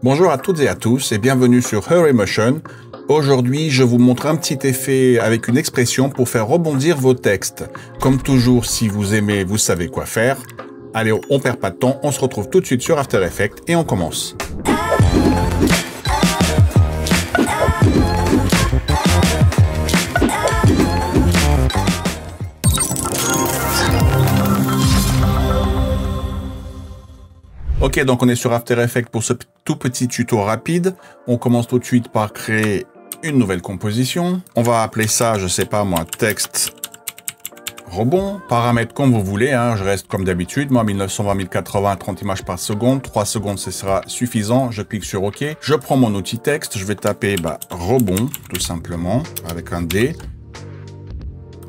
Bonjour à toutes et à tous et bienvenue sur HurryMotion. Aujourd'hui, je vous montre un petit effet avec une expression pour faire rebondir vos textes. Comme toujours, si vous aimez, vous savez quoi faire. Allez, on perd pas de temps, on se retrouve tout de suite sur After Effects et on commence. Ok, donc on est sur After Effects pour ce tout petit tuto rapide. On commence tout de suite par créer une nouvelle composition. On va appeler ça, je sais pas moi, texte rebond. Paramètres comme vous voulez, hein, je reste comme d'habitude. Moi, 1920, 1080, 30 images par seconde. 3 secondes, ce sera suffisant. Je clique sur OK. Je prends mon outil texte. Je vais taper rebond, tout simplement, avec un D,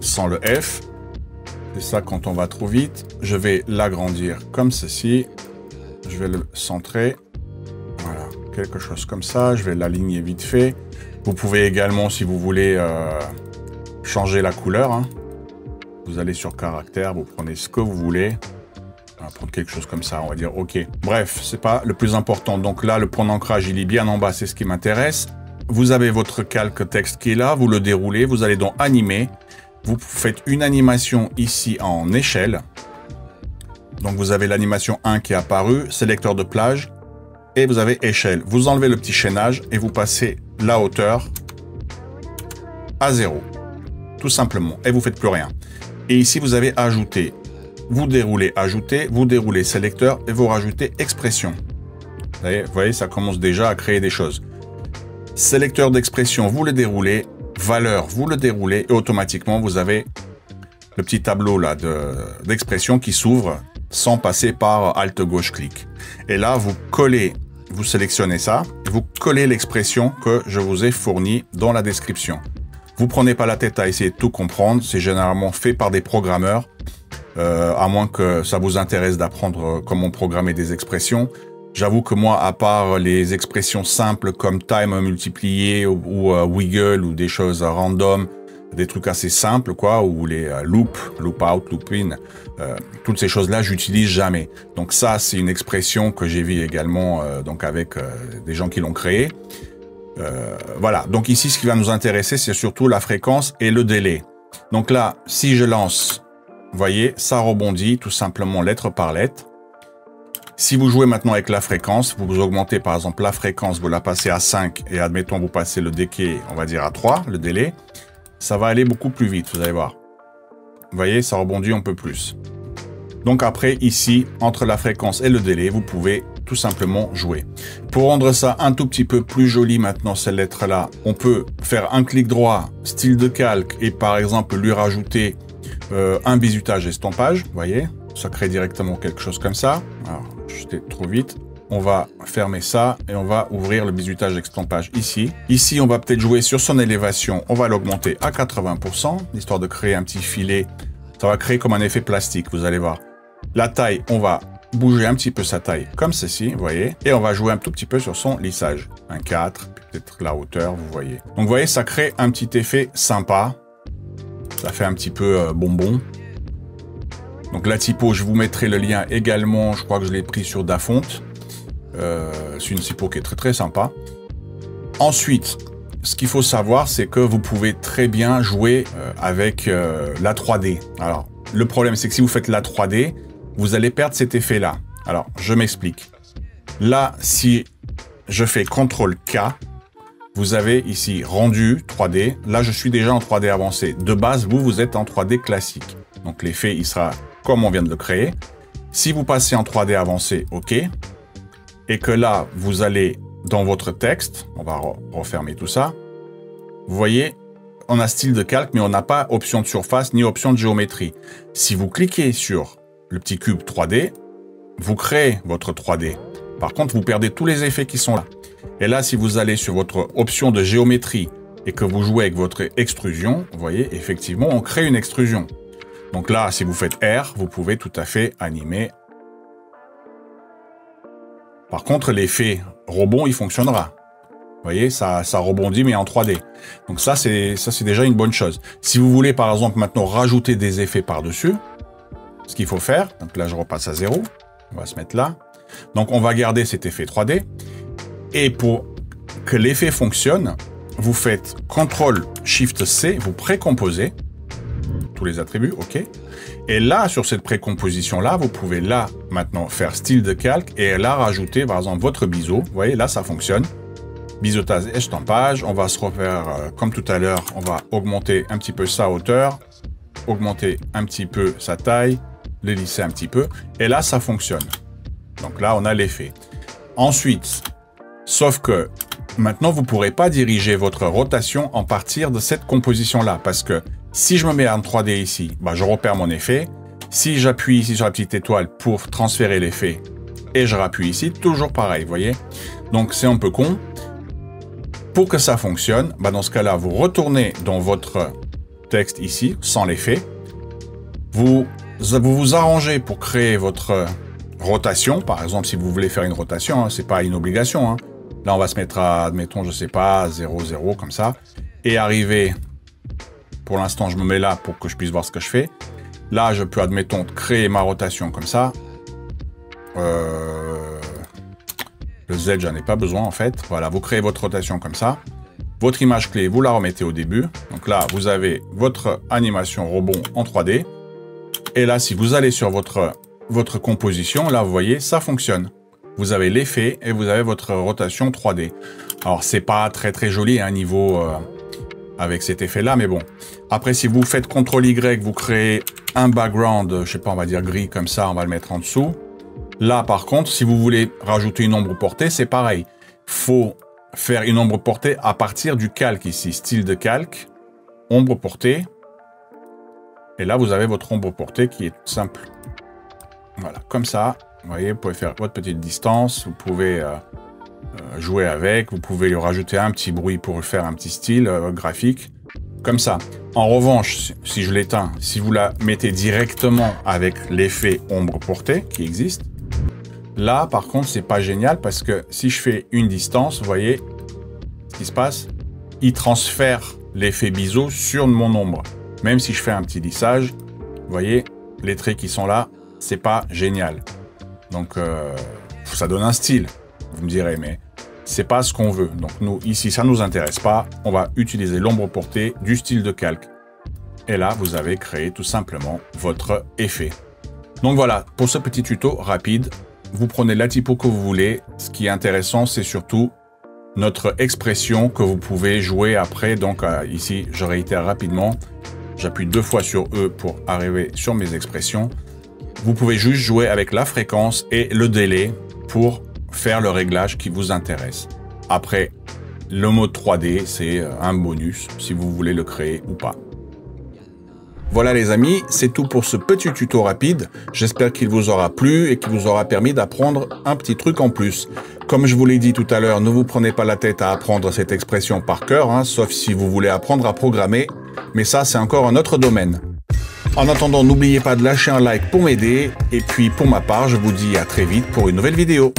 sans le F. C'est ça quand on va trop vite. Je vais l'agrandir comme ceci. Je vais le centrer, voilà, quelque chose comme ça. Je vais l'aligner vite fait. Vous pouvez également, si vous voulez, changer la couleur. Hein. Vous allez sur caractère, vous prenez ce que vous voulez. On va prendre quelque chose comme ça, on va dire OK. Bref, c'est pas le plus important. Donc là, le point d'ancrage, il est bien en bas, c'est ce qui m'intéresse. Vous avez votre calque texte qui est là, vous le déroulez, vous allez dans animer. Vous faites une animation ici en échelle. Donc vous avez l'animation 1 qui est apparue, sélecteur de plage, et vous avez échelle. Vous enlevez le petit chaînage et vous passez la hauteur à 0. Tout simplement. Et vous faites plus rien. Et ici vous avez ajouté. Vous déroulez ajouter, vous déroulez sélecteur et vous rajoutez expression. Vous voyez, ça commence déjà à créer des choses. Sélecteur d'expression, vous le déroulez. Valeur, vous le déroulez. Et automatiquement, vous avez le petit tableau là d'expression qui s'ouvre sans passer par Alt-Gauche-Clic. Et là, vous collez, vous sélectionnez ça, vous collez l'expression que je vous ai fournie dans la description. Vous prenez pas la tête à essayer de tout comprendre, c'est généralement fait par des programmeurs, à moins que ça vous intéresse d'apprendre comment programmer des expressions. J'avoue que moi, à part les expressions simples comme time multiplié ou wiggle ou des choses random, des trucs assez simples, quoi, ou les loop, loop out, loop in, toutes ces choses-là, j'utilise jamais. Donc ça, c'est une expression que j'ai vue également donc avec des gens qui l'ont créée. Voilà, donc ici, ce qui va nous intéresser, c'est surtout la fréquence et le délai. Donc là, si je lance, vous voyez, ça rebondit tout simplement lettre par lettre. Si vous jouez maintenant avec la fréquence, vous augmentez par exemple la fréquence, vous la passez à 5 et admettons vous passez le decay, on va dire à 3, le délai. Ça va aller beaucoup plus vite, vous allez voir. Vous voyez, ça rebondit un peu plus. Donc après, ici, entre la fréquence et le délai, vous pouvez tout simplement jouer. Pour rendre ça un tout petit peu plus joli maintenant, cette lettre-là, on peut faire un clic droit, style de calque, et par exemple lui rajouter un bizutage estampage, vous voyez. Ça crée directement quelque chose comme ça. Alors, j'étais trop vite. On va fermer ça et on va ouvrir le bizutage estampage ici. Ici, on va peut-être jouer sur son élévation. On va l'augmenter à 80%, histoire de créer un petit filet. Ça va créer comme un effet plastique, vous allez voir. La taille, on va bouger un petit peu sa taille comme ceci, vous voyez. Et on va jouer un tout petit peu sur son lissage. Un 4, peut-être la hauteur, vous voyez. Donc, vous voyez, ça crée un petit effet sympa. Ça fait un petit peu bonbon. Donc, la typo, je vous mettrai le lien également. Je crois que je l'ai pris sur Dafonte. C'est une typo qui est très très sympa. Ensuite, ce qu'il faut savoir, c'est que vous pouvez très bien jouer avec la 3D. Alors, le problème, c'est que si vous faites la 3D, vous allez perdre cet effet-là. Alors, je m'explique. Là, si je fais CTRL-K, vous avez ici rendu 3D. Là, je suis déjà en 3D avancé. De base, vous êtes en 3D classique. Donc, l'effet, il sera comme on vient de le créer. Si vous passez en 3D avancé, OK. Et que là, vous allez dans votre texte, on va refermer tout ça. Vous voyez, on a style de calque, mais on n'a pas option de surface ni option de géométrie. Si vous cliquez sur le petit cube 3D, vous créez votre 3D. Par contre, vous perdez tous les effets qui sont là. Et là, si vous allez sur votre option de géométrie et que vous jouez avec votre extrusion, vous voyez, effectivement, on crée une extrusion. Donc là, si vous faites R, vous pouvez tout à fait animer. Par contre, l'effet rebond, il fonctionnera. Vous voyez, ça rebondit, mais en 3D. Donc ça, c'est déjà une bonne chose. Si vous voulez, par exemple, maintenant rajouter des effets par-dessus, ce qu'il faut faire, donc là, je repasse à 0. On va se mettre là. Donc, on va garder cet effet 3D. Et pour que l'effet fonctionne, vous faites CTRL-SHIFT-C, vous précomposez tous les attributs, OK. Et là, sur cette précomposition-là, vous pouvez là, maintenant, faire style de calque et là, rajouter, par exemple, votre biseau. Vous voyez, là, ça fonctionne. Biseautage et estampage. On va se refaire, comme tout à l'heure, on va augmenter un petit peu sa hauteur, augmenter un petit peu sa taille, le lisser un petit peu. Et là, ça fonctionne. Donc là, on a l'effet. Ensuite, sauf que maintenant, vous ne pourrez pas diriger votre rotation en partir de cette composition-là. Parce que si je me mets en 3D ici, bah, je repère mon effet. Si j'appuie ici sur la petite étoile pour transférer l'effet et je rappuie ici, toujours pareil, vous voyez. Donc, c'est un peu con. Pour que ça fonctionne, bah, dans ce cas-là, vous retournez dans votre texte ici, sans l'effet. Vous vous arrangez pour créer votre rotation. Par exemple, si vous voulez faire une rotation, hein, ce n'est pas une obligation. Hein. Là, on va se mettre à, admettons, je sais pas, 0, 0, comme ça. Et arriver, pour l'instant, je me mets là pour que je puisse voir ce que je fais. Là, je peux, admettons, créer ma rotation comme ça. Le Z, j'en ai pas besoin, en fait. Voilà, vous créez votre rotation comme ça. Votre image clé, vous la remettez au début. Donc là, vous avez votre animation rebond en 3D. Et là, si vous allez sur votre composition, là, vous voyez, ça fonctionne. Vous avez l'effet et vous avez votre rotation 3D. Alors, c'est pas très très joli, hein, niveau avec cet effet-là, mais bon. Après, si vous faites CTRL-Y, vous créez un background, je sais pas, on va dire gris comme ça, on va le mettre en dessous. Là, par contre, si vous voulez rajouter une ombre portée, c'est pareil. Faut faire une ombre portée à partir du calque ici. Style de calque, ombre portée. Et là, vous avez votre ombre portée qui est simple. Voilà, comme ça. Vous voyez, vous pouvez faire votre petite distance. Vous pouvez jouer avec. Vous pouvez lui rajouter un petit bruit pour faire un petit style graphique. Comme ça. En revanche, si je l'éteins, si vous la mettez directement avec l'effet ombre portée qui existe, là, par contre, c'est pas génial parce que si je fais une distance, vous voyez ce qui se passe? Il transfère l'effet biseau sur mon ombre. Même si je fais un petit lissage, vous voyez, les traits qui sont là, c'est pas génial. Donc, ça donne un style, vous me direz, mais c'est pas ce qu'on veut. Donc, nous, ici, ça nous intéresse pas. On va utiliser l'ombre portée du style de calque. Et là, vous avez créé tout simplement votre effet. Donc voilà, pour ce petit tuto rapide, vous prenez la typo que vous voulez. Ce qui est intéressant, c'est surtout notre expression que vous pouvez jouer après. Donc ici, je réitère rapidement. J'appuie 2 fois sur E pour arriver sur mes expressions. Vous pouvez juste jouer avec la fréquence et le délai pour faire le réglage qui vous intéresse. Après, le mode 3D, c'est un bonus si vous voulez le créer ou pas. Voilà les amis, c'est tout pour ce petit tuto rapide. J'espère qu'il vous aura plu et qu'il vous aura permis d'apprendre un petit truc en plus. Comme je vous l'ai dit tout à l'heure, ne vous prenez pas la tête à apprendre cette expression par cœur, hein, sauf si vous voulez apprendre à programmer. Mais ça, c'est encore un autre domaine. En attendant, n'oubliez pas de lâcher un like pour m'aider. Et puis pour ma part, je vous dis à très vite pour une nouvelle vidéo.